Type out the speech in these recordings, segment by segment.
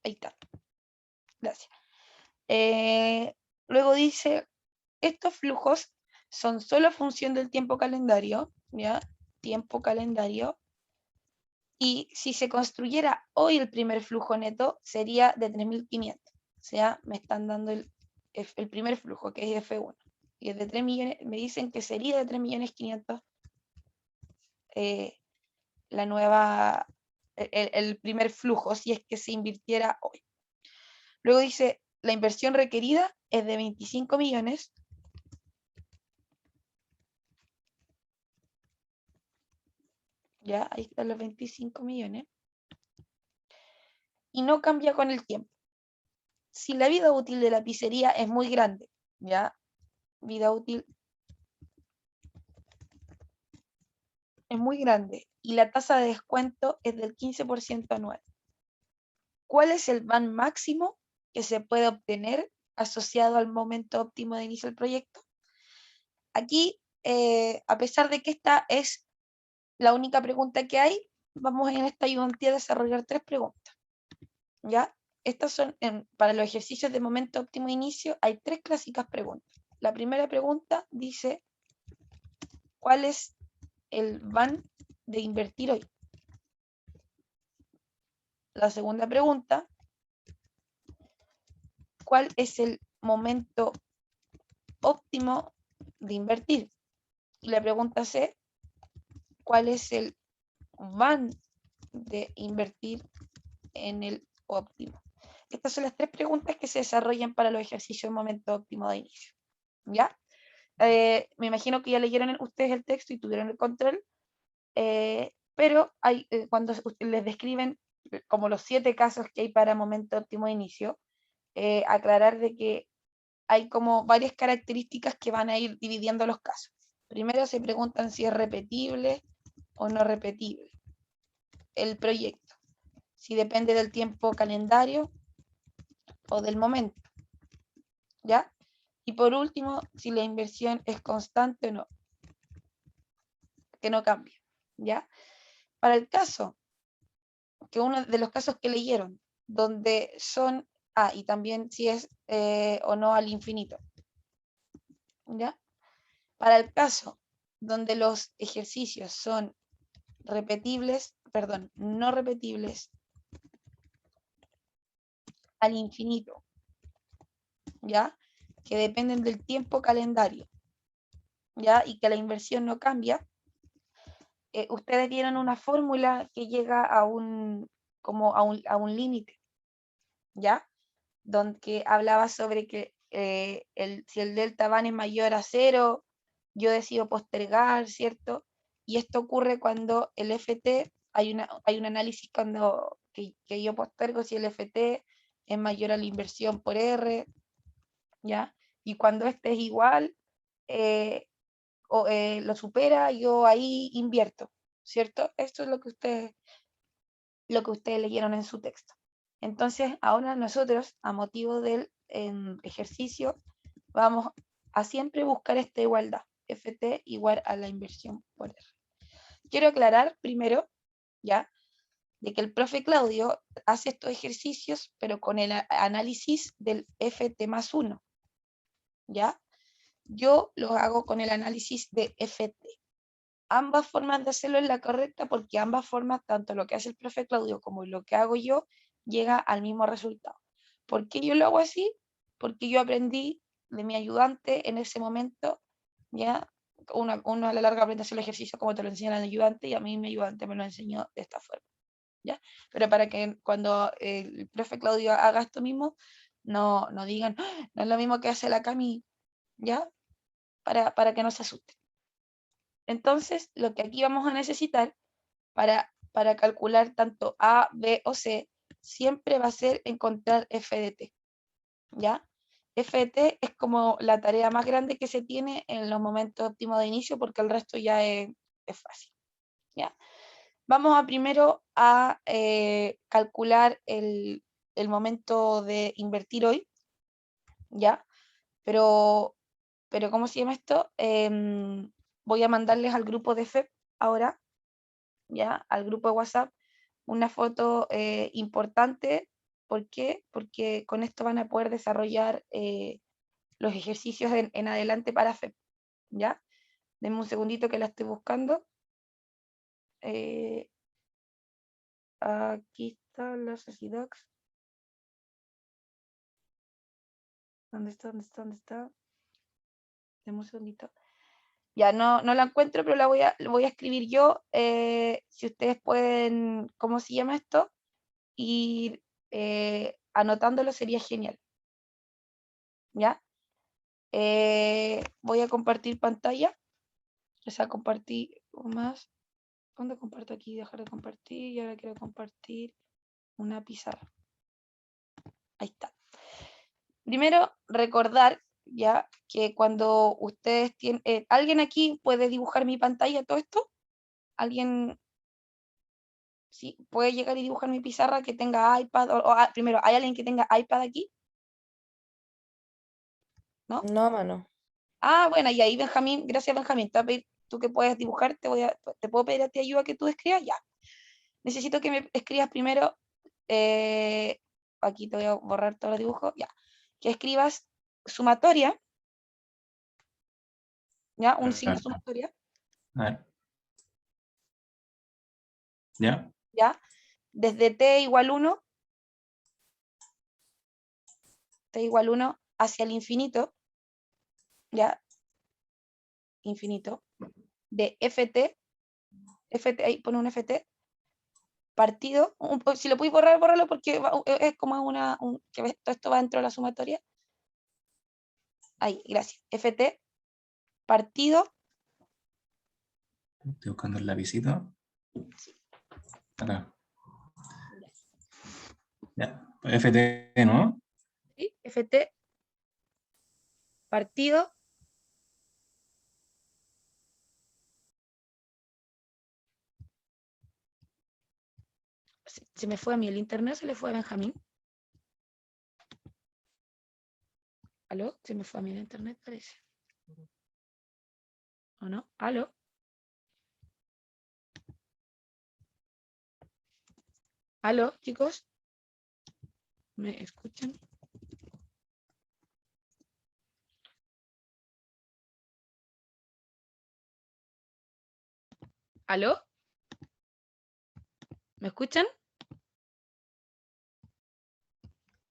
Ahí está. Gracias. Luego dice, estos flujos son solo función del tiempo calendario, ¿ya? Tiempo calendario. Y si se construyera hoy el primer flujo neto, sería de 3.500. O sea, me están dando el primer flujo, que es F1. Y es de 3 millones, me dicen que sería de 3.500.000 la nueva, el primer flujo, si es que se invirtiera hoy. Luego dice, la inversión requerida es de 25 millones. Ya, ahí están los 25 millones. Y no cambia con el tiempo. Si la vida útil de la pizzería es muy grande, ya, vida útil es muy grande y la tasa de descuento es del 15% anual. ¿Cuál es el van máximo que se puede obtener asociado al momento óptimo de inicio del proyecto? Aquí, a pesar de que esta es la única pregunta que hay, vamos en esta ayudantía a desarrollar 3 preguntas. ¿Ya? Estas son, para los ejercicios de momento óptimo de inicio, hay 3 clásicas preguntas. La primera pregunta dice, ¿cuál es el van de invertir hoy? La segunda pregunta, ¿cuál es el momento óptimo de invertir? Y la pregunta C, ¿cuál es el van de invertir en el óptimo? Estas son las 3 preguntas que se desarrollan para los ejercicios de momento óptimo de inicio. ¿Ya? Me imagino que ya leyeron ustedes el texto y tuvieron el control, pero hay, cuando les describen como los 7 casos que hay para momento óptimo de inicio, aclarar de que hay como varias características que van a ir dividiendo los casos. Primero se preguntan si es repetible o no repetible el proyecto, si depende del tiempo calendario o del momento, ¿ya? Y por último, si la inversión es constante o no, que no cambie, ¿ya? Para el caso, que uno de los casos que leyeron, donde son, y también si es o no al infinito, ¿ya? Para el caso donde los ejercicios son repetibles, perdón, no repetibles al infinito, ¿ya? Que dependen del tiempo calendario, ¿ya? Y que la inversión no cambia, ustedes tienen una fórmula que llega a un, como a un límite, ¿ya? Donde hablaba sobre que si el delta van es mayor a 0, yo decido postergar, ¿cierto? Y esto ocurre cuando el FT, hay un análisis cuando que yo postergo si el FT es mayor a la inversión por R, ¿ya? Y cuando este es igual, lo supera, yo ahí invierto, ¿cierto? Esto es lo que ustedes leyeron en su texto. Entonces, ahora nosotros, a motivo del ejercicio, vamos a siempre buscar esta igualdad, FT igual a la inversión por R. Quiero aclarar primero, ya, de que el profe Claudio hace estos ejercicios, pero con el análisis del FT más 1, ¿ya? Yo los hago con el análisis de FT. Ambas formas de hacerlo es la correcta porque ambas formas, tanto lo que hace el profe Claudio como lo que hago yo, llega al mismo resultado. ¿Por qué yo lo hago así? Porque yo aprendí de mi ayudante en ese momento, ya, uno a la larga aprende a hacer el ejercicio como te lo enseña el ayudante y a mí mi ayudante me lo enseñó de esta forma, ¿ya? Pero para que cuando el profe Claudio haga esto mismo, no digan, "Ah, no es lo mismo que hace la Cami", ¿ya? Para que no se asusten. Entonces, lo que aquí vamos a necesitar para calcular tanto A, B o C, siempre va a ser encontrar f de t, ¿ya? F de t es como la tarea más grande que se tiene en los momentos óptimos de inicio porque el resto ya es fácil, ¿ya? Vamos a primero a calcular el momento de invertir hoy, ¿ya? Pero ¿cómo se llama esto? Voy a mandarles al grupo de FEP ahora, ¿ya? Al grupo de WhatsApp, una foto importante ¿Por qué? Porque con esto van a poder desarrollar los ejercicios en adelante para FEP, ¿ya? Denme un segundito que la estoy buscando. Aquí está la Socidocs. ¿Dónde está? ¿Dónde está? ¿Dónde está? Denme un segundito. Ya no la encuentro, pero la voy a escribir yo. Si ustedes pueden, ¿cómo se llama esto? Ir anotándolo sería genial. ¿Ya? Voy a compartir pantalla. O sea, compartir más. ¿Dónde comparto aquí? Dejar de compartir. Y ahora quiero compartir una pizarra. Ahí está. Primero, recordar ya que cuando ustedes tienen... ¿alguien aquí puede dibujar mi pantalla todo esto? ¿Alguien sí puede llegar y dibujar mi pizarra que tenga iPad? Primero, ¿hay alguien que tenga iPad aquí? ¿No? No, mano. Ah, bueno, y ahí Benjamín, gracias Benjamín, te voy a pedir, tú que puedes dibujar, te puedo pedir a ti ayuda que tú escribas, ya. Necesito que me escribas primero, aquí te voy a borrar todos los dibujos, ya. Que escribas sumatoria, ya, un signo sumatoria, A ver. ¿Ya? ya, desde t igual 1, t igual 1 hacia el infinito, ya, infinito, de ft, ahí pone un ft, partido, si lo podéis borrar, bórralo porque es como que todo esto va dentro de la sumatoria. Ahí, gracias. ft, partido. Estoy buscando el lapicito. Acá. Ya. FT, ¿no? ¿Sí? ft, partido. Se me fue a mí el internet, se le fue a Benjamín. ¿Aló? Se me fue a mí el internet, parece. ¿O no? ¿Aló? ¿Aló, chicos? ¿Me escuchan? ¿Aló? ¿Me escuchan?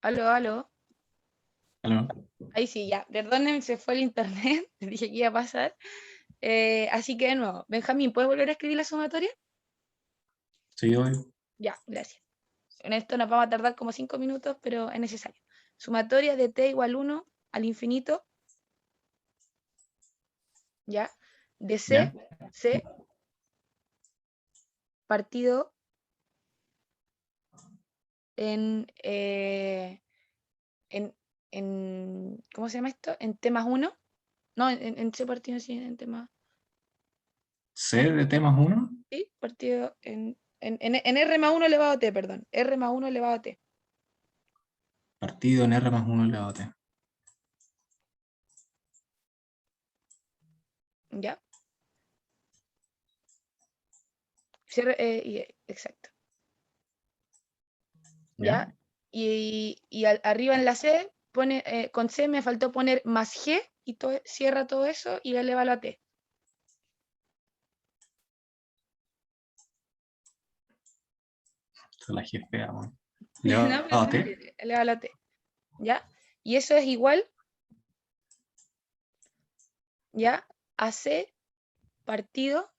¿Aló, aló? ¿Aló? Ahí sí, ya. Perdónenme, se fue el internet. Les dije que iba a pasar. Así que de nuevo, Benjamín, ¿puedes volver a escribir la sumatoria? Sí, hoy. Ya, gracias. En esto nos vamos a tardar como 5 minutos, pero es necesario. Sumatoria de t igual 1 al infinito, ¿ya? De ¿Ya? C partido en, ¿cómo se llama esto? En T más 1. No, en C partido, sí, en T más. C de T más 1. Sí, partido en R más 1 elevado a T, perdón. R más 1 elevado a T. Partido en R más 1 elevado a T. ¿Ya? Exacto. ¿Ya? ¿Ya? Y arriba en la C, con C me faltó poner más G y cierra todo eso y eleva a T. Esa es la G fea, bueno. No, ¿Elevado pero a T? eleva a T. ¿Ya? Y eso es igual, ¿ya? A C partido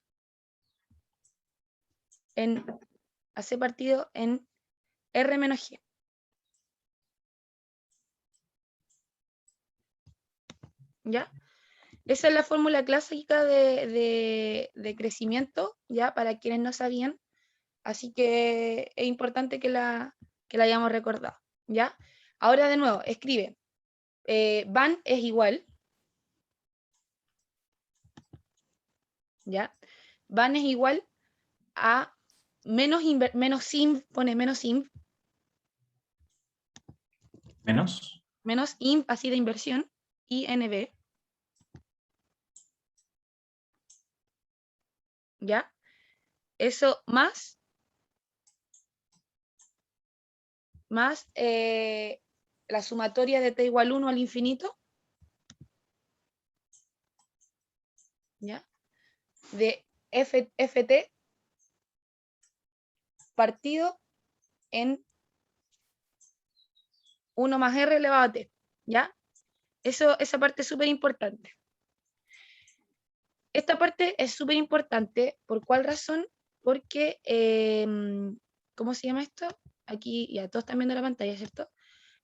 en R menos G. ¿Ya? Esa es la fórmula clásica de crecimiento, ¿ya? Para quienes no sabían. Así que es importante que la hayamos recordado, ¿ya? Ahora de nuevo, escribe. Van es igual, ¿ya? Van es igual a menos inv, pone menos inv, Menos. así de inversión, INV, ¿ya? Eso más más la sumatoria de t igual 1 al infinito, ¿ya? De ft partido en 1 más r elevado a t, ¿ya? Esa parte es súper importante. Esta parte es súper importante, ¿por cuál razón? Porque, ¿cómo se llama esto? Aquí ya todos están viendo la pantalla, ¿cierto?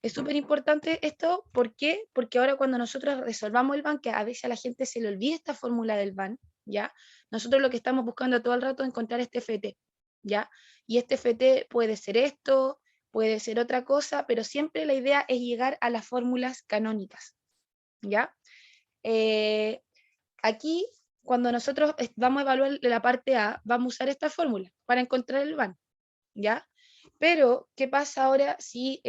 Es súper importante esto, ¿por qué? Porque ahora cuando nosotros resolvamos el BAN, que a veces a la gente se le olvida esta fórmula del BAN, ¿ya? Nosotros lo que estamos buscando todo el rato es encontrar este FT, ¿ya? Y este FT puede ser esto, puede ser otra cosa, pero siempre la idea es llegar a las fórmulas canónicas, ¿ya? Aquí, cuando nosotros vamos a evaluar la parte A, vamos a usar esta fórmula para encontrar el BAN, ¿ya? Pero, ¿qué pasa ahora si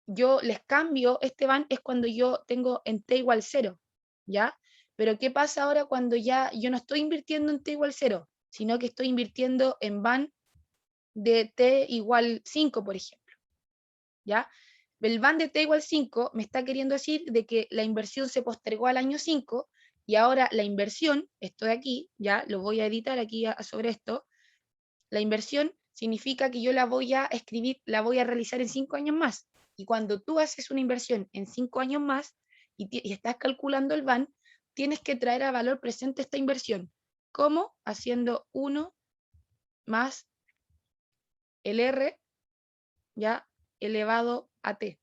yo les cambio este BAN? Es cuando yo tengo en t igual 0, ¿ya? Pero ¿qué pasa ahora cuando ya yo no estoy invirtiendo en t igual 0, sino que estoy invirtiendo en BAN de t igual 5, por ejemplo, ¿ya? El BAN de t igual 5 me está queriendo decir de que la inversión se postergó al año 5 y ahora la inversión, esto de aquí, ya lo voy a editar aquí sobre esto, la inversión significa que yo la voy a escribir, la voy a realizar en 5 años más. Y cuando tú haces una inversión en 5 años más y estás calculando el BAN, tienes que traer a valor presente esta inversión. ¿Cómo? Haciendo 1 más el R, ya, elevado a T.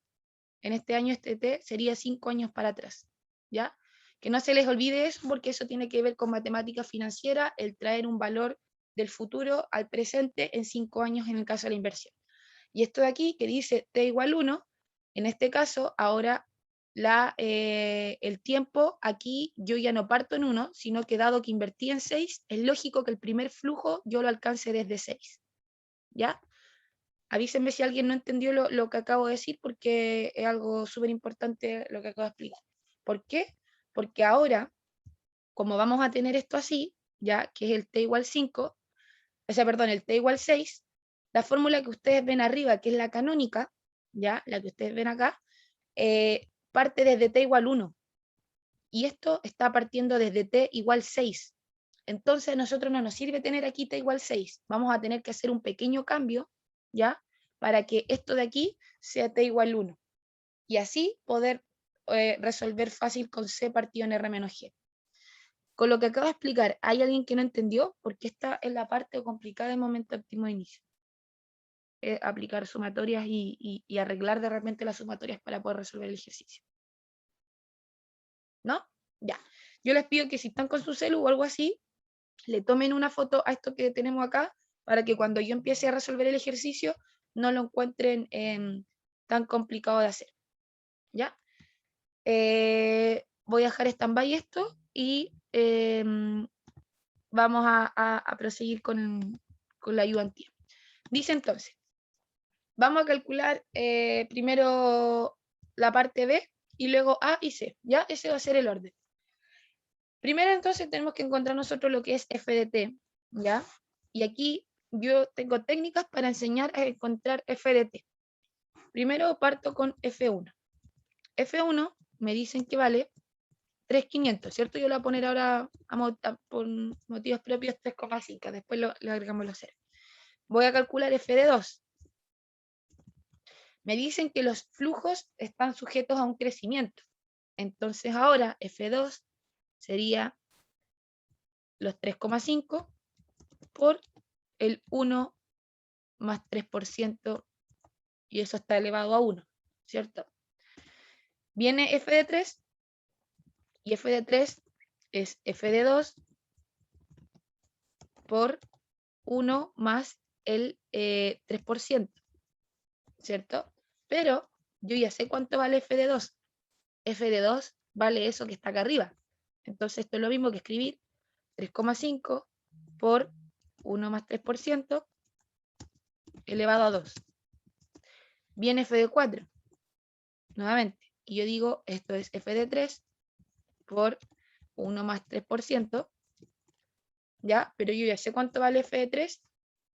En este año este T sería 5 años para atrás, ¿ya? Que no se les olvide eso, porque eso tiene que ver con matemática financiera, el traer un valor del futuro al presente en 5 años en el caso de la inversión. Y esto de aquí, que dice t igual 1, en este caso, ahora el tiempo, aquí yo ya no parto en 1, sino que dado que invertí en 6, es lógico que el primer flujo yo lo alcance desde 6, ¿ya? Avísenme si alguien no entendió lo que acabo de decir, porque es algo súper importante lo que acabo de explicar. ¿Por qué? Porque ahora, como vamos a tener esto así, ya que es el t igual 5, o sea, perdón, el t igual 6, la fórmula que ustedes ven arriba, que es la canónica, ya, la que ustedes ven acá, parte desde t igual 1. Y esto está partiendo desde t igual 6. Entonces a nosotros no nos sirve tener aquí t igual 6. Vamos a tener que hacer un pequeño cambio, ¿ya? Para que esto de aquí sea t igual 1. Y así poder resolver fácil con c partido en r menos g. Con lo que acabo de explicar, ¿hay alguien que no entendió? Porque esta es la parte complicada del momento óptimo de inicio. Aplicar sumatorias y arreglar de repente las sumatorias para poder resolver el ejercicio. ¿No? Ya. Yo les pido que si están con su celu o algo así, le tomen una foto a esto que tenemos acá, para que cuando yo empiece a resolver el ejercicio, no lo encuentren tan complicado de hacer. ¿Ya? Voy a dejar stand-by esto y vamos a proseguir con la ayudantía. Dice entonces, vamos a calcular primero la parte B y luego A y C, ¿ya? Ese va a ser el orden. Primero entonces tenemos que encontrar nosotros lo que es f de t, ¿ya? Y aquí yo tengo técnicas para enseñar a encontrar f de t. Primero parto con F1. F1 me dicen que vale 3.500, ¿cierto? Yo lo voy a poner ahora por motivos propios 3,5, después le agregamos los 0. Voy a calcular f de 2. Me dicen que los flujos están sujetos a un crecimiento. Entonces ahora F2 sería los 3,5 por el 1 más 3%, y eso está elevado a 1, ¿cierto? Viene f de 3, y f de 3 es f de 2 por 1 más el 3%, ¿cierto? Pero yo ya sé cuánto vale f de 2. F de 2 vale eso que está acá arriba. Entonces esto es lo mismo que escribir 3,5 por 1 más 3% elevado a 2. Viene f de 4, nuevamente. Y yo digo, esto es f de 3 por 1 más 3%, ¿ya? Pero yo ya sé cuánto vale f de 3,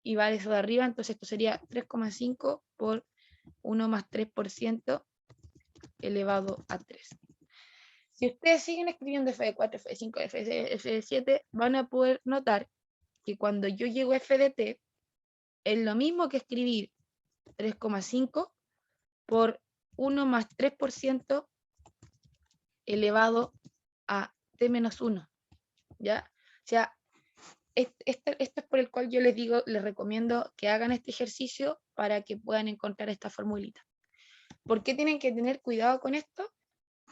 y va eso de arriba, entonces esto sería 3,5 por 1 más 3% elevado a 3. Si ustedes siguen escribiendo f de 4, f de 5, f de 7, van a poder notar que cuando yo llego a f de t, es lo mismo que escribir 3,5 por 1 más 3% elevado a t menos 1, ¿ya? O sea, esto es por el cual yo les digo, les recomiendo que hagan este ejercicio para que puedan encontrar esta formulita. ¿Por qué tienen que tener cuidado con esto?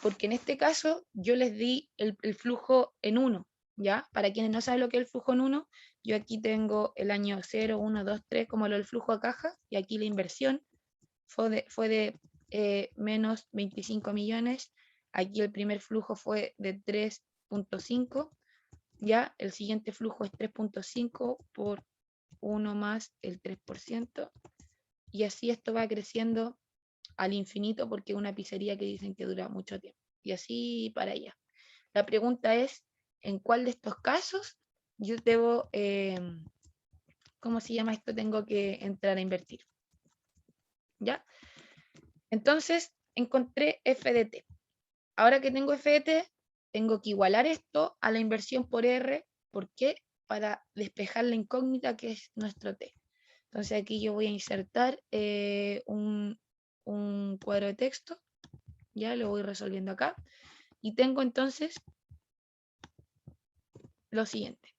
Porque en este caso yo les di el flujo en 1, ¿ya? Para quienes no saben lo que es el flujo en 1, yo aquí tengo el año 0, 1, 2, 3, como lo del flujo a caja, y aquí la inversión fue de menos 25 millones, aquí el primer flujo fue de 3,5, ya, el siguiente flujo es 3,5 por 1 más el 3%, y así esto va creciendo al infinito porque es una pizzería que dicen que dura mucho tiempo. Y así para allá. La pregunta es, ¿en cuál de estos casos yo debo, ¿cómo se llama esto? Tengo que entrar a invertir. ¿Ya? Entonces, encontré f de t. Ahora que tengo f de t, tengo que igualar esto a la inversión por r. ¿Por qué? Para despejar la incógnita que es nuestro t. Entonces aquí yo voy a insertar un cuadro de texto. Ya lo voy resolviendo acá. Y tengo entonces lo siguiente.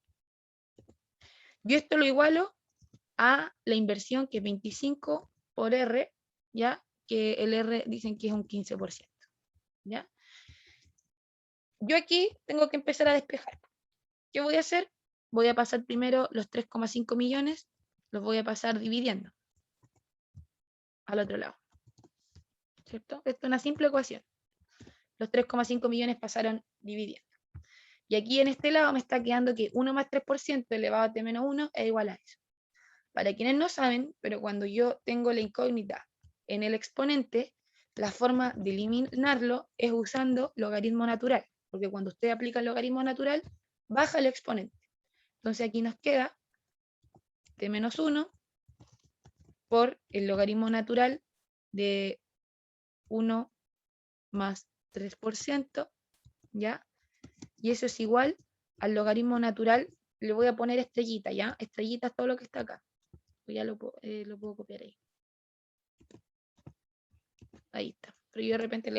Yo esto lo igualo a la inversión que es 25 por R, ¿ya? Que el R dicen que es un 15%, ¿ya? Yo aquí tengo que empezar a despejar. ¿Qué voy a hacer? Voy a pasar primero los 3,5 millones, los voy a pasar dividiendo al otro lado, ¿cierto? Esto es una simple ecuación. Los 3,5 millones pasaron dividiendo. Y aquí en este lado me está quedando que 1 más 3% elevado a t menos 1 es igual a eso. Para quienes no saben, pero cuando yo tengo la incógnita en el exponente, la forma de eliminarlo es usando logaritmo natural, porque cuando usted aplica el logaritmo natural, baja el exponente. Entonces aquí nos queda t menos 1 por el logaritmo natural de 1 más 3%, ¿ya? Y eso es igual al logaritmo natural, le voy a poner estrellita, ¿ya? Estrellita es todo lo que está acá. Ya lo puedo copiar ahí. Ahí está. Pero yo de repente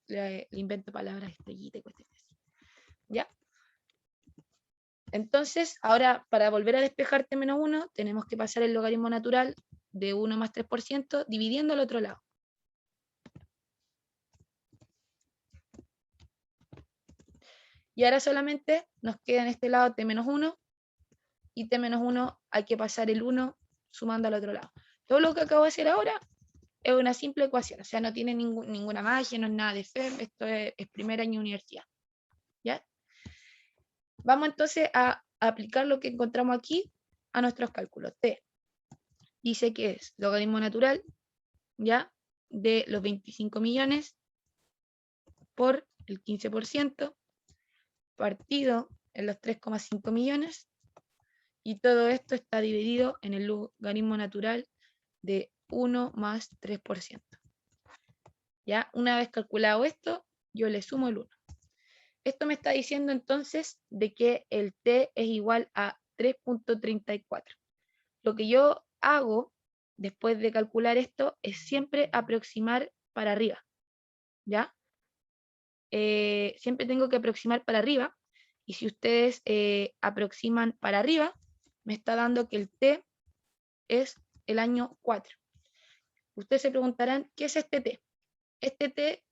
le invento palabras estrellita y cuestiones así. ¿Ya? Entonces, ahora para volver a despejar t menos 1, tenemos que pasar el logaritmo natural de 1 más 3% dividiendo al otro lado. Y ahora solamente nos queda en este lado t menos 1 y t menos 1 hay que pasar el 1 sumando al otro lado. Todo lo que acabo de hacer ahora es una simple ecuación, o sea, no tiene ninguna magia, no es nada de FEM, esto es primer año de universidad. ¿Ya? Vamos entonces a aplicar lo que encontramos aquí a nuestros cálculos. T dice que es logaritmo natural, ¿ya? De los 25 millones por el 15%, partido en los 3,5 millones, y todo esto está dividido en el logaritmo natural de 1 más 3%. ¿Ya? Una vez calculado esto, yo le sumo el 1. Esto me está diciendo entonces de que el t es igual a 3,34. Lo que yo hago después de calcular esto es siempre aproximar para arriba, ¿ya? Siempre tengo que aproximar para arriba, y si ustedes aproximan para arriba, me está dando que el t es el año 4. Ustedes se preguntarán, ¿qué es este t? Este t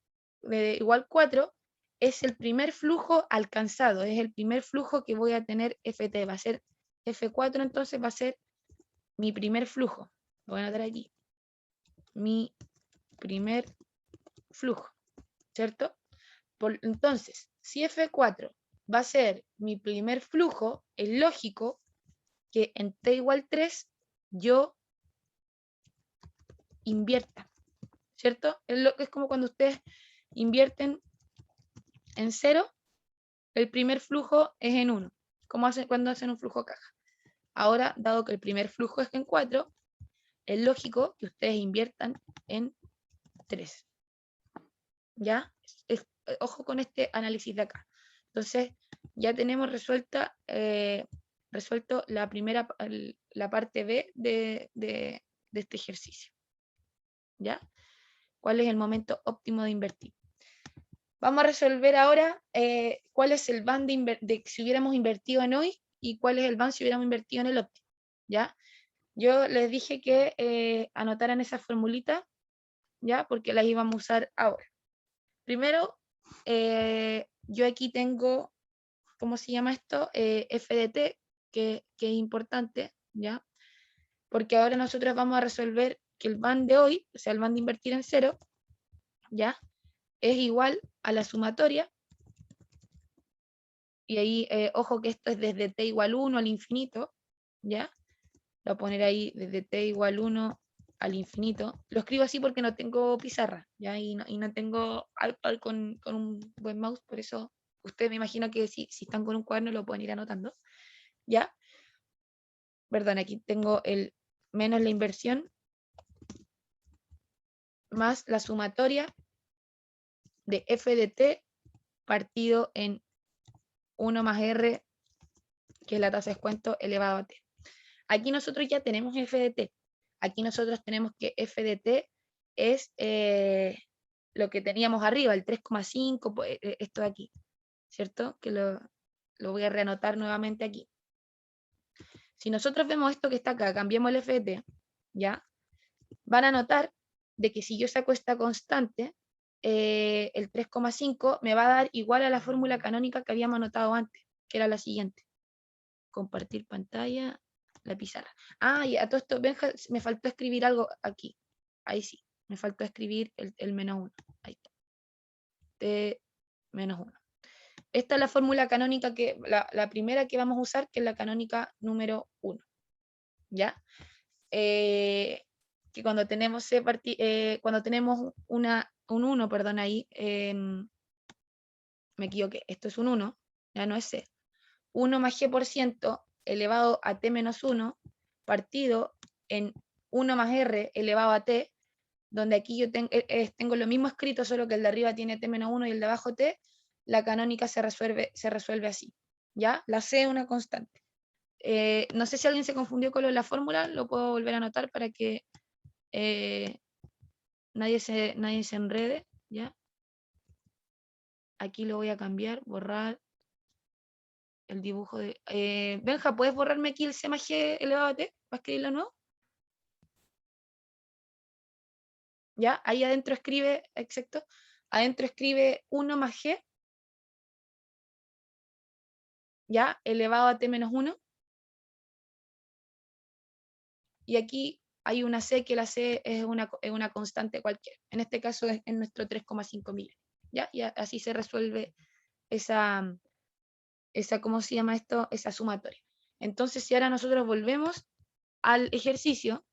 de igual 4 es el primer flujo alcanzado, es el primer flujo que voy a tener ft, va a ser f4, entonces va a ser mi primer flujo. Lo voy a anotar aquí. Mi primer flujo, ¿cierto? Entonces, si f4 va a ser mi primer flujo, es lógico que en t igual 3 yo invierta, ¿cierto? Es como cuando ustedes invierten en 0, el primer flujo es en 1, como cuando hacen un flujo caja. ahora, dado que el primer flujo es en 4, es lógico que ustedes inviertan en 3. ¿Ya? Ojo con este análisis de acá. Entonces, ya tenemos resuelto la parte B de este ejercicio. ¿Ya? ¿Cuál es el momento óptimo de invertir? Vamos a resolver ahora cuál es el band de si hubiéramos invertido en hoy y cuál es el band si hubiéramos invertido en el óptimo. ¿Ya? Yo les dije que anotaran esa formulita, ¿ya? Porque las íbamos a usar ahora. Primero, yo aquí tengo, ¿cómo se llama esto? FDT, que es importante, ¿ya? Porque ahora nosotros vamos a resolver que el band de hoy, o sea, el band de invertir en 0, ¿ya? Es igual a la sumatoria. Y ahí, ojo que esto es desde t igual 1 al infinito, ¿ya? Lo voy a poner ahí desde t igual 1 al infinito. Lo escribo así porque no tengo pizarra, ¿ya? Y no tengo iPad con un buen mouse, por eso ustedes me imagino que si están con un cuaderno lo pueden ir anotando, ¿ya? Perdón, aquí tengo el menos la inversión más la sumatoria de f de t partido en 1 más r, que es la tasa de descuento elevado a t. Aquí nosotros ya tenemos f de t. Aquí nosotros tenemos que f de t es lo que teníamos arriba, el 3,5, pues, esto de aquí, ¿cierto? Que lo voy a reanotar nuevamente aquí. Si nosotros vemos esto que está acá, cambiamos el f de t, ¿ya? Van a notar de que si yo saco esta constante, el 3,5 me va a dar igual a la fórmula canónica que habíamos anotado antes, que era la siguiente. Compartir pantalla, la pizarra. Ah, y a todo esto, Benja, me faltó escribir algo aquí. Ahí sí, me faltó escribir el menos 1. Ahí está. T menos 1. Esta es la fórmula canónica, la primera que vamos a usar, que es la canónica número 1. ¿Ya? Que cuando tenemos, cuando tenemos un 1, perdón, ahí, me equivoqué, esto es un 1, ya no es C. 1 más G por ciento elevado a T menos 1 partido en 1 más R elevado a T, donde aquí yo tengo lo mismo escrito, solo que el de arriba tiene T menos 1 y el de abajo T, la canónica se resuelve así, ¿ya? La C es una constante. No sé si alguien se confundió con lo de la fórmula, lo puedo volver a anotar para que nadie se enrede, ¿ya? Aquí lo voy a cambiar, borrar el dibujo de... Benja, ¿puedes borrarme aquí el C más G elevado a T para escribirlo nuevo? ¿Ya? Ahí adentro escribe, exacto, adentro escribe 1 más G, ¿ya? Elevado a T menos 1. Y aquí hay una C, que la C es una constante cualquiera. En este caso es en nuestro 3,5 millones, ¿ya? Y así se resuelve esa, ¿cómo se llama esto? Esa sumatoria. Entonces, si ahora nosotros volvemos al ejercicio,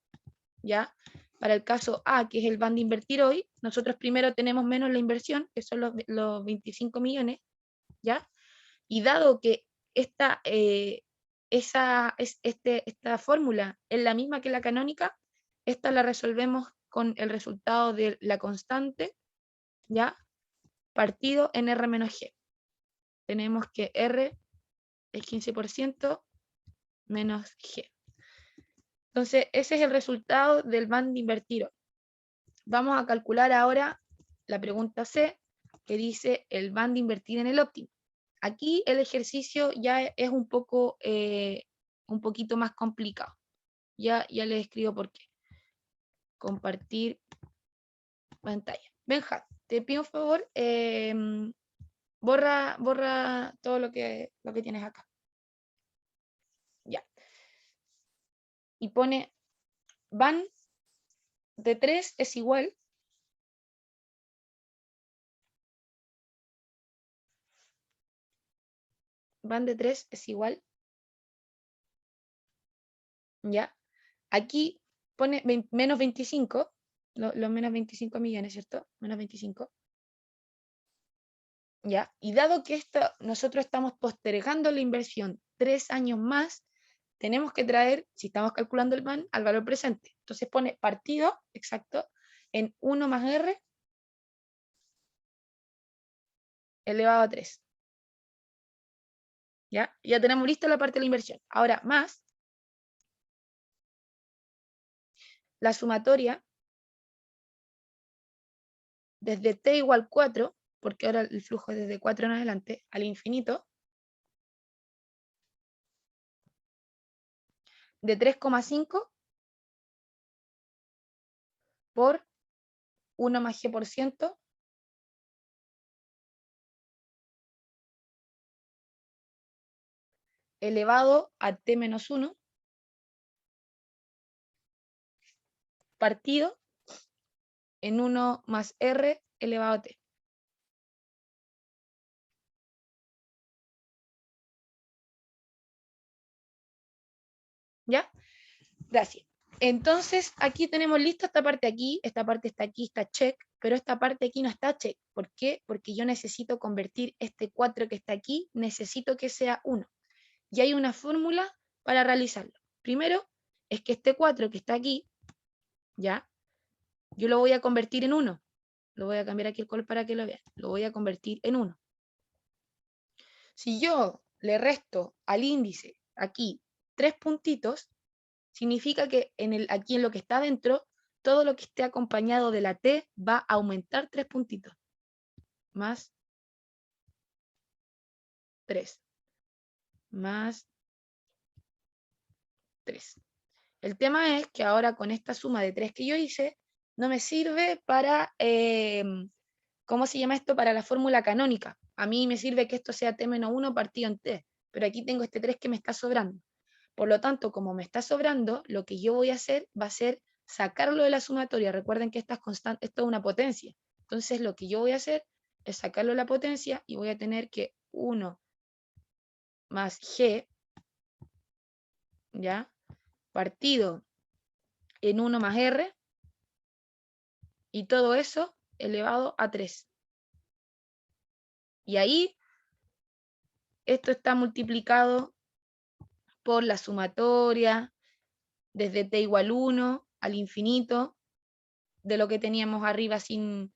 ¿ya? Para el caso A, que es el band de invertir hoy, nosotros primero tenemos menos la inversión, que son los 25 millones, ¿ya? Y dado que esta fórmula es la misma que la canónica, esta la resolvemos con el resultado de la constante, ¿ya? Partido en R menos G. Tenemos que R es 15% menos G. Entonces, ese es el resultado del band de invertir. Vamos a calcular ahora la pregunta C, que dice el band de invertir en el óptimo. Aquí el ejercicio ya es un poquito más complicado. Ya les escribo por qué. Compartir pantalla. Benja, te pido un favor, borra todo lo que tienes acá. Ya. Y pone band de 3 es igual band de 3 es igual, ¿ya? Aquí pone menos 25, los menos 25 millones, ¿cierto? Menos 25. ¿Ya? Y dado que nosotros estamos postergando la inversión 3 años más, tenemos que traer, si estamos calculando el man, al valor presente. Entonces pone partido, exacto, en 1 más R elevado a 3. ¿Ya? Ya tenemos lista la parte de la inversión. Ahora, más la sumatoria desde t igual 4, porque ahora el flujo es desde 4 en adelante, al infinito, de 3,5 por 1 más g por ciento elevado a t menos 1 partido en 1 más r elevado a t. ¿Ya? Gracias. Entonces, aquí tenemos lista esta parte aquí, esta parte está aquí, está check, pero esta parte aquí no está check. ¿Por qué? Porque yo necesito convertir este 4 que está aquí, necesito que sea 1. Y hay una fórmula para realizarlo. Primero, es que este 4 que está aquí, ¿ya? Yo lo voy a convertir en 1. Lo voy a cambiar aquí el color para que lo vean. Lo voy a convertir en 1. Si yo le resto al índice aquí 3 puntitos, significa que aquí en lo que está dentro, todo lo que esté acompañado de la T va a aumentar 3 puntitos. Más 3. Más 3. El tema es que ahora con esta suma de 3 que yo hice, no me sirve para, ¿cómo se llama esto? Para la fórmula canónica. A mí me sirve que esto sea t menos 1 partido en t, pero aquí tengo este 3 que me está sobrando. Por lo tanto, como me está sobrando, lo que yo voy a hacer va a ser sacarlo de la sumatoria. Recuerden que esta es constante, esto es una potencia. Entonces lo que yo voy a hacer es sacarlo de la potencia y voy a tener que 1 más g, ¿ya? Partido en 1 más r, y todo eso elevado a 3. Y ahí esto está multiplicado por la sumatoria desde t igual 1 al infinito de lo que teníamos arriba sin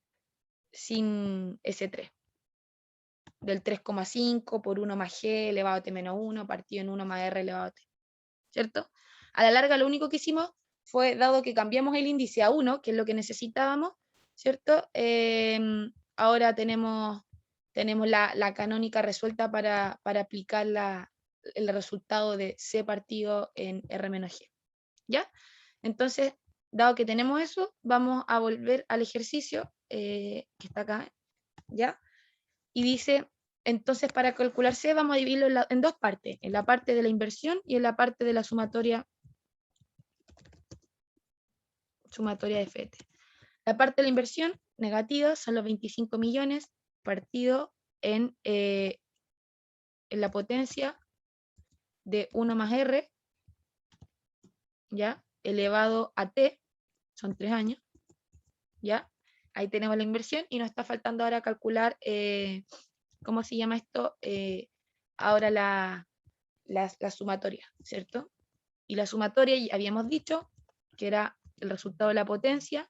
ese 3. Del 3,5 por 1 más g elevado a t menos 1 partido en 1 más r elevado a t. ¿Cierto? A la larga lo único que hicimos fue, dado que cambiamos el índice a 1, que es lo que necesitábamos, ¿cierto? Ahora tenemos la canónica resuelta para aplicar el resultado de C partido en R menos G. ¿Ya? Entonces, dado que tenemos eso, vamos a volver al ejercicio que está acá, ¿ya? Y dice, entonces para calcular C vamos a dividirlo en dos partes, en la parte de la inversión y en la parte de la sumatoria de FT. La parte de la inversión negativa son los 25 millones partido en la potencia de 1 más R, ¿ya? Elevado a T, son 3 años, ¿ya? Ahí tenemos la inversión y nos está faltando ahora calcular, ¿cómo se llama esto? Ahora la sumatoria, ¿cierto? Y la sumatoria, ya habíamos dicho, que era el resultado de la potencia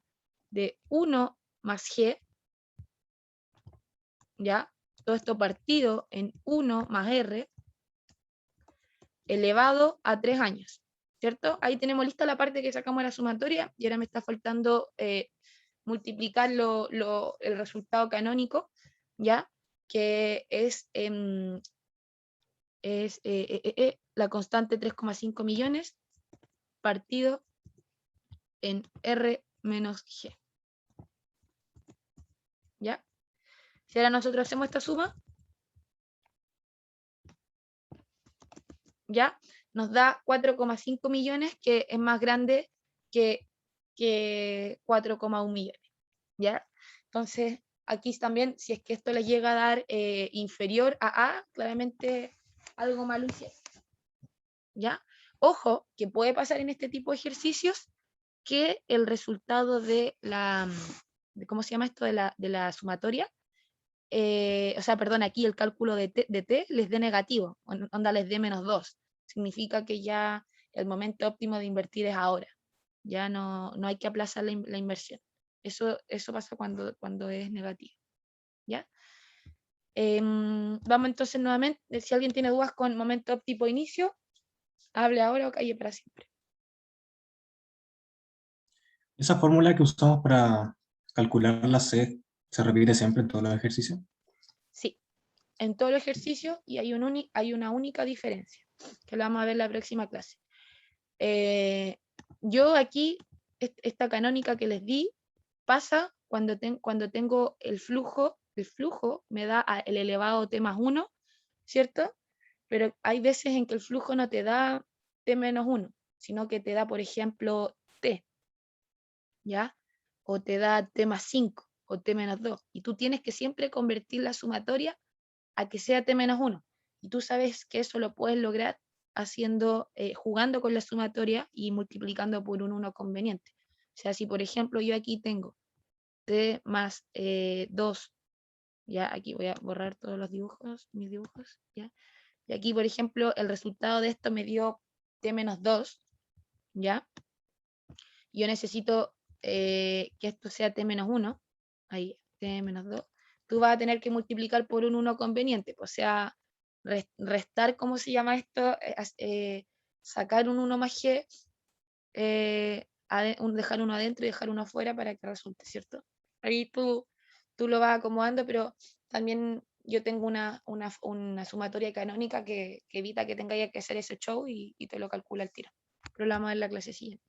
de 1 más G, ¿ya? Todo esto partido en 1 más R, elevado a 3 años, ¿cierto? Ahí tenemos lista la parte que sacamos de la sumatoria y ahora me está faltando multiplicar el resultado canónico, ¿ya? Que es la constante 3,5 millones partido en R menos G. ¿Ya? Si ahora nosotros hacemos esta suma, ¿ya? Nos da 4,5 millones, que es más grande que 4,1 millones, ¿ya? Entonces, aquí también, si es que esto le llega a dar inferior a A, claramente algo malo hicieron, ¿ya? Ojo, que puede pasar en este tipo de ejercicios que el resultado de ¿cómo se llama esto? De la sumatoria, o sea, perdón, aquí el cálculo de t les dé negativo, onda les dé menos 2. significa que ya el momento óptimo de invertir es ahora. Ya no hay que aplazar la inversión. Eso pasa cuando es negativo. ¿Ya? Vamos entonces nuevamente, si alguien tiene dudas con momento óptimo inicio, hable ahora o calle para siempre. Esa fórmula que usamos para calcular la C se repite siempre en todos los ejercicios. Sí, en todo el ejercicio y hay una única diferencia, que la vamos a ver en la próxima clase. Yo aquí, esta canónica que les di, pasa cuando tengo el flujo me da el elevado t más 1, ¿cierto? Pero hay veces en que el flujo no te da t menos 1, sino que te da, por ejemplo, t, ¿ya? O te da t más 5 o t menos 2. Y tú tienes que siempre convertir la sumatoria a que sea t menos 1. Y tú sabes que eso lo puedes lograr jugando con la sumatoria y multiplicando por un 1 conveniente. O sea, si por ejemplo yo aquí tengo t más 2, ya aquí voy a borrar todos los dibujos, mis dibujos, ¿ya? Y aquí, por ejemplo, el resultado de esto me dio t menos 2, ¿ya? Yo necesito que esto sea t menos 1, ahí, t menos 2. Tú vas a tener que multiplicar por un 1 conveniente, o sea, restar, ¿cómo se llama esto? Sacar un 1 más g, dejar uno adentro y dejar uno afuera para que resulte, ¿cierto? Ahí tú lo vas acomodando, pero también yo tengo una sumatoria canónica que evita que tengáis que hacer ese show y te lo calcula al tiro. Pero lo vamos a ver en la clase siguiente.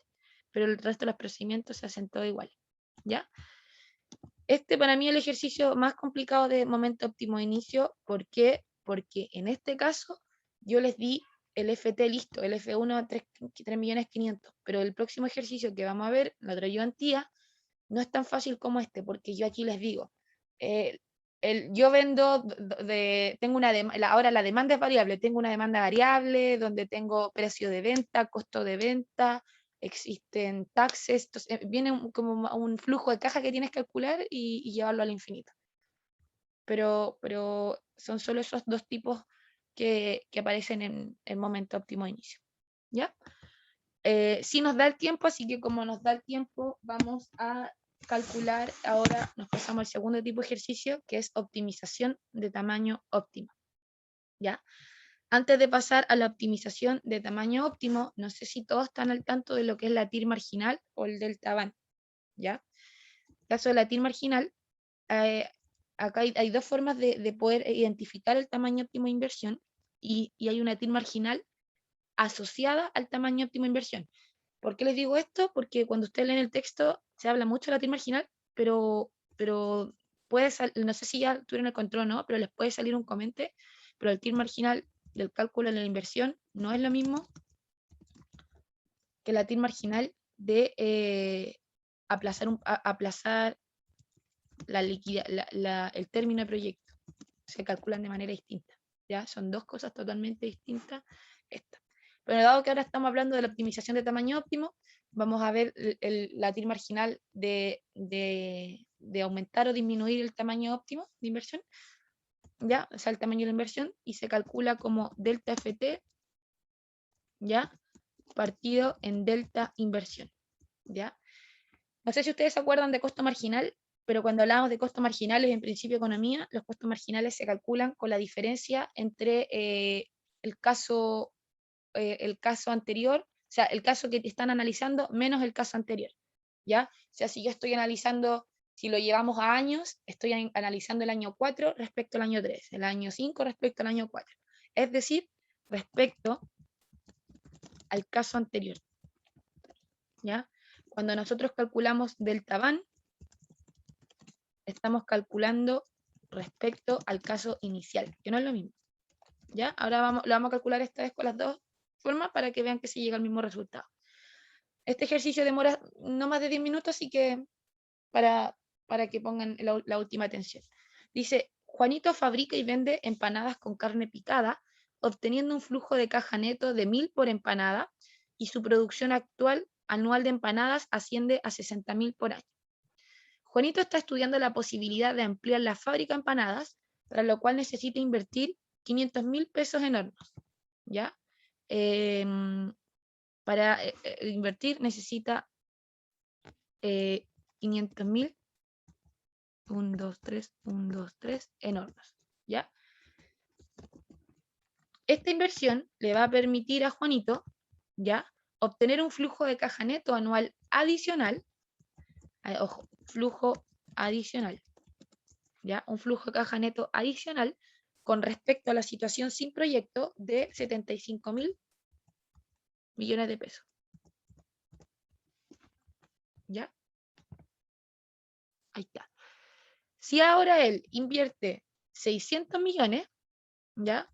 Pero el resto de los procedimientos se hacen todo igual, ¿ya? Este para mí es el ejercicio más complicado de momento óptimo de inicio. ¿Por qué? Porque en este caso yo les di el FT listo, el F1 a 3.500.000, pero el próximo ejercicio que vamos a ver, la otra ayudantía, no es tan fácil como este, porque yo aquí les digo, yo vendo, tengo ahora la demanda es variable, tengo una demanda variable donde tengo precio de venta, costo de venta, existen taxes, entonces, viene como un flujo de caja que tienes que calcular y llevarlo al infinito. Pero son solo esos dos tipos que aparecen en el momento óptimo de inicio. ¿Ya? Sí nos da el tiempo, así que como nos da el tiempo, vamos a calcular, ahora nos pasamos al segundo tipo de ejercicio, que es optimización de tamaño óptimo. ¿Ya? Antes de pasar a la optimización de tamaño óptimo, no sé si todos están al tanto de lo que es la TIR marginal o el delta band. ¿Ya? En el caso de la TIR marginal, acá hay dos formas de poder identificar el tamaño óptimo de inversión y hay una TIR marginal asociada al tamaño óptimo de inversión. ¿Por qué les digo esto? Porque cuando ustedes leen el texto se habla mucho de la TIR marginal, pero no sé si ya tuvieron el control o no, pero les puede salir un comente, pero el TIR marginal del cálculo de la inversión no es lo mismo que la TIR marginal de aplazar el término de proyecto. Se calculan de manera distinta. ¿Ya? Son dos cosas totalmente distintas estas. Pero dado que ahora estamos hablando de la optimización de tamaño óptimo, vamos a ver la TIR marginal de aumentar o disminuir el tamaño óptimo de inversión, ¿ya? O sea, el tamaño de la inversión, y se calcula como delta FT, ¿ya? Partido en delta inversión, ¿ya? No sé si ustedes se acuerdan de costo marginal, pero cuando hablamos de costos marginales en principio de economía, los costos marginales se calculan con la diferencia entre el caso anterior, o sea, el caso que te están analizando menos el caso anterior, ¿ya? O sea, si yo estoy analizando, si lo llevamos a años, estoy analizando el año 4 respecto al año 3, el año 5 respecto al año 4. Es decir, respecto al caso anterior, ¿ya? Cuando nosotros calculamos delta band, estamos calculando respecto al caso inicial, que no es lo mismo, ¿ya? Ahora lo vamos a calcular esta vez con las dos formas para que vean que se llega al mismo resultado. Este ejercicio demora no más de 10 minutos, así que para que pongan la última atención. Dice, Juanito fabrica y vende empanadas con carne picada, obteniendo un flujo de caja neto de 1.000 por empanada, y su producción actual anual de empanadas asciende a 60.000 por año. Juanito está estudiando la posibilidad de ampliar la fábrica de empanadas, para lo cual necesita invertir 500.000 pesos en hornos, ¿ya? para invertir necesita 500.000, 1, 2, 3, 1, 2, 3, en hornos, ¿ya? Esta inversión le va a permitir a Juanito, ¿ya?, obtener un flujo de caja neto anual adicional, ojo, flujo adicional, ¿ya? Un flujo de caja neto adicional con respecto a la situación sin proyecto de 75.000 millones de pesos, ¿ya? Ahí está. Si ahora él invierte 600 millones, ¿ya?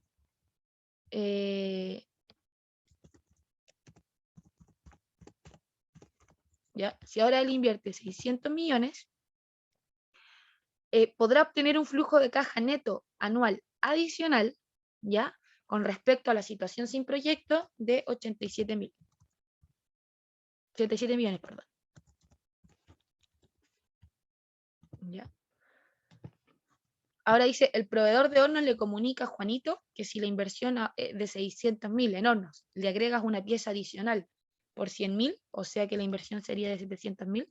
¿Ya? Si ahora él invierte 600 millones, podrá obtener un flujo de caja neto anual adicional, ¿ya?, con respecto a la situación sin proyecto de 87 millones, perdón. ¿Ya? Ahora dice, el proveedor de hornos le comunica a Juanito que si la inversión de 600.000 en hornos le agregas una pieza adicional por 100.000, o sea que la inversión sería de 700.000,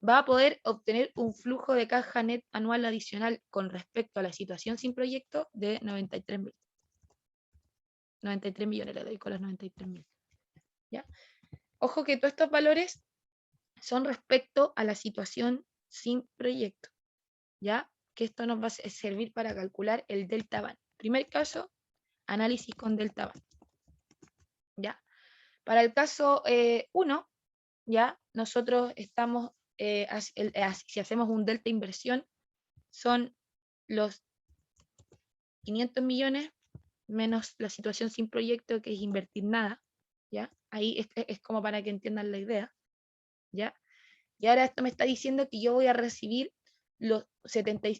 va a poder obtener un flujo de caja net anual adicional con respecto a la situación sin proyecto de 93.000. 93 millones, le doy con los 93.000. ¿Ya? Ojo que todos estos valores son respecto a la situación sin proyecto, ¿ya? Que esto nos va a servir para calcular el delta van. Primer caso, análisis con delta van, ¿ya? Para el caso 1, ¿ya? Nosotros estamos, si hacemos un delta inversión, son los 500 millones menos la situación sin proyecto, que es invertir nada, ¿ya? Ahí es como para que entiendan la idea, ¿ya? Y ahora esto me está diciendo que yo voy a recibir los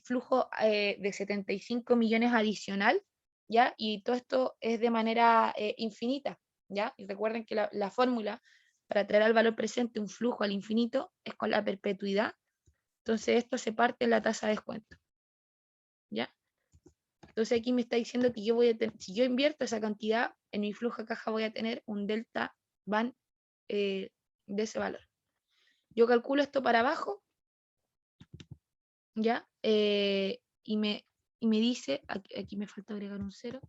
flujo de 75 millones adicional, ¿ya? Y todo esto es de manera infinita, ¿ya? Y recuerden que la fórmula para traer al valor presente un flujo al infinito es con la perpetuidad. Entonces esto se parte en la tasa de descuento, ¿ya? Entonces aquí me está diciendo que yo voy a si yo invierto esa cantidad, en mi flujo de caja voy a tener un delta van de ese valor. Yo calculo esto para abajo, ¿ya? Y me dice, aquí me falta agregar un 0,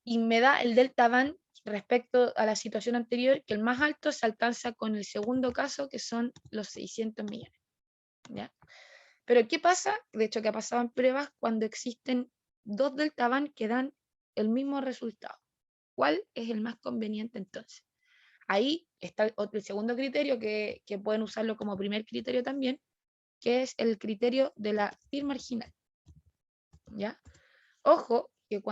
y me da el delta van respecto a la situación anterior, que el más alto se alcanza con el segundo caso, que son los 600 millones, ¿ya? Pero ¿qué pasa? De hecho, que ha pasado en pruebas cuando existen dos delta van que dan el mismo resultado. ¿Cuál es el más conveniente entonces? Ahí está el segundo criterio, que pueden usarlo como primer criterio también, que es el criterio de la TIR marginal, ¿ya? Ojo, que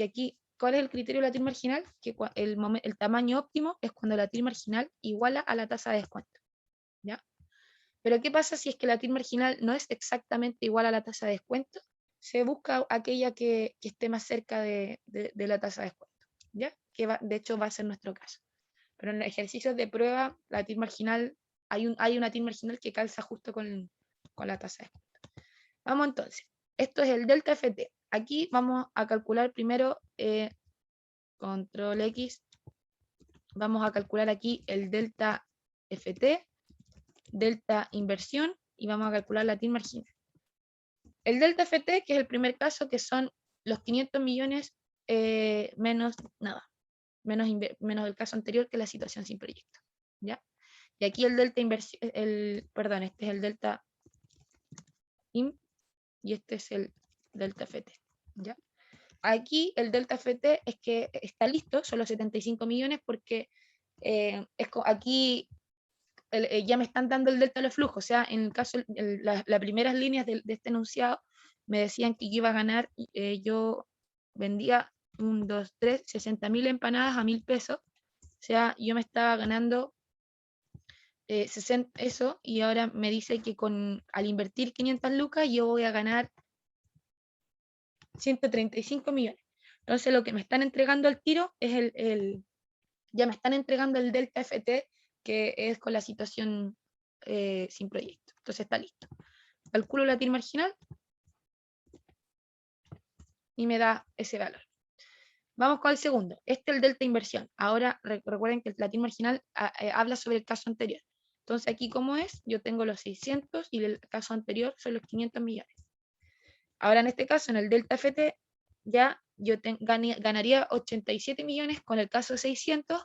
aquí, ¿cuál es el criterio de la TIR marginal? Que el tamaño óptimo es cuando la TIR marginal iguala a la tasa de descuento, ¿ya? Pero ¿qué pasa si es que la TIR marginal no es exactamente igual a la tasa de descuento? Se busca aquella que esté más cerca de la tasa de descuento, ¿ya? Que de hecho va a ser nuestro caso. Pero en ejercicios de prueba, la TIR marginal, hay una TIR marginal que calza justo con la tasa de descuento. Vamos entonces. Esto es el delta FT. Aquí vamos a calcular primero, control X, vamos a calcular aquí el delta FT, delta inversión, y vamos a calcular la TIR marginal. El delta FT, que es el primer caso, que son los 500 millones menos nada, menos el caso anterior, que la situación sin proyecto, ¿ya? Y aquí el delta inversión, perdón, este es el delta IM y este es el delta FT, ¿ya? Aquí el delta FT es que está listo, son los 75 millones, porque aquí ya me están dando el delta de los flujos. O sea, en el caso, las primeras líneas de este enunciado me decían que yo iba a ganar, yo vendía 1, 2, 3, 60.000 empanadas a 1.000 pesos. O sea, yo me estaba ganando 60 eso, y ahora me dice que al invertir 500 lucas yo voy a ganar 135 millones. Entonces lo que me están entregando al tiro es ya me están entregando el delta FT, que es con la situación sin proyecto. Entonces está listo. Calculo la TIR marginal. y me da ese valor. Vamos con el segundo. Este es el delta inversión. Ahora recuerden que el latín marginal habla sobre el caso anterior. Entonces aquí, ¿cómo es? Yo tengo los 600 y el caso anterior son los 500 millones. Ahora en este caso, en el delta FT, ya yo ganaría 87 millones con el caso 600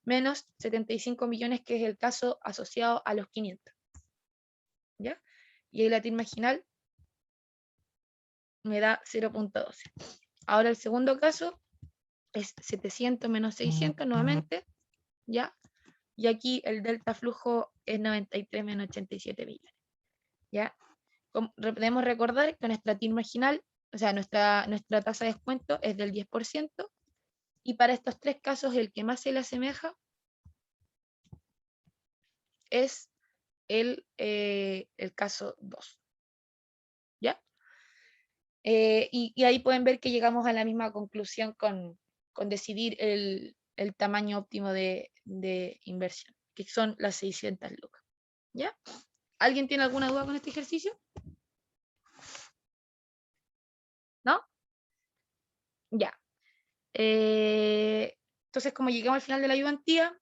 menos 75 millones, que es el caso asociado a los 500. ¿Ya? Y el latín marginal me da 0.12. Ahora el segundo caso es 700 menos 600 nuevamente, ¿ya? Y aquí el delta flujo es 93 menos 87 millones, ¿ya? Debemos recordar que nuestra TIR marginal, o sea, nuestra tasa de descuento es del 10%, y para estos tres casos el que más se le asemeja es el caso 2, ¿ya? Y ahí pueden ver que llegamos a la misma conclusión con decidir el tamaño óptimo de inversión, que son las 600 lucas. ¿Ya? ¿Alguien tiene alguna duda con este ejercicio? ¿No? Ya. Entonces, como llegamos al final de la ayudantía,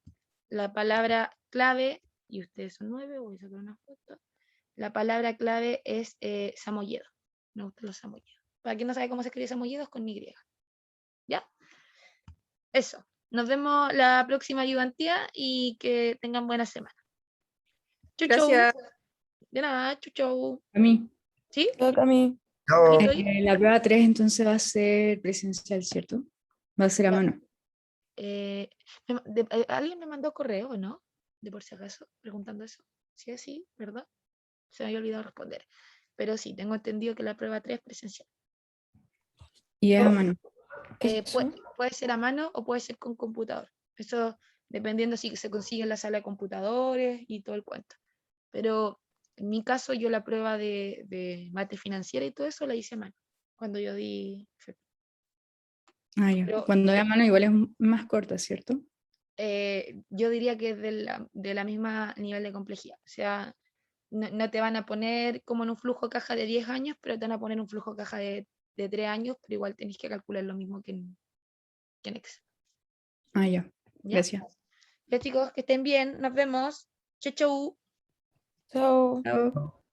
la palabra clave, y ustedes son 9, voy a sacar una foto. La palabra clave es samoyedo. Me gustan los samoyedos. Para quien no sabe cómo se escribe samoyedos, con Y. ¿Ya? Eso. Nos vemos la próxima ayudantía y que tengan buena semana. Chau, chau. Gracias. De nada, chau, chau. A mí. ¿Sí? Chao, Cami. Ahí estoy. La prueba 3 entonces va a ser presencial, ¿cierto? Va a ser a Ya. mano. ¿Alguien me mandó correo o no? De por si acaso, preguntando eso. Sí, así, ¿verdad? Se me había olvidado responder. Pero sí, tengo entendido que la prueba 3 es presencial. Y es a mano. ¿Qué es eso? Puede ser a mano o puede ser con computador. Eso dependiendo si se consigue en la sala de computadores y todo el cuento. Pero en mi caso, yo la prueba de mate financiera y todo eso la hice a mano. Cuando yo di... Ah, ya. Pero, Cuando es a mano igual es más corta, ¿cierto? yo diría que es de la misma nivel de complejidad. O sea, no te van a poner como en un flujo caja de 10 años, pero te van a poner un flujo caja de 3 años, pero igual tenéis que calcular lo mismo que en Excel. Ah, ya. ¿Ya? Gracias. Ya chicos, que estén bien, nos vemos. Chau, chau. Chao. Chao.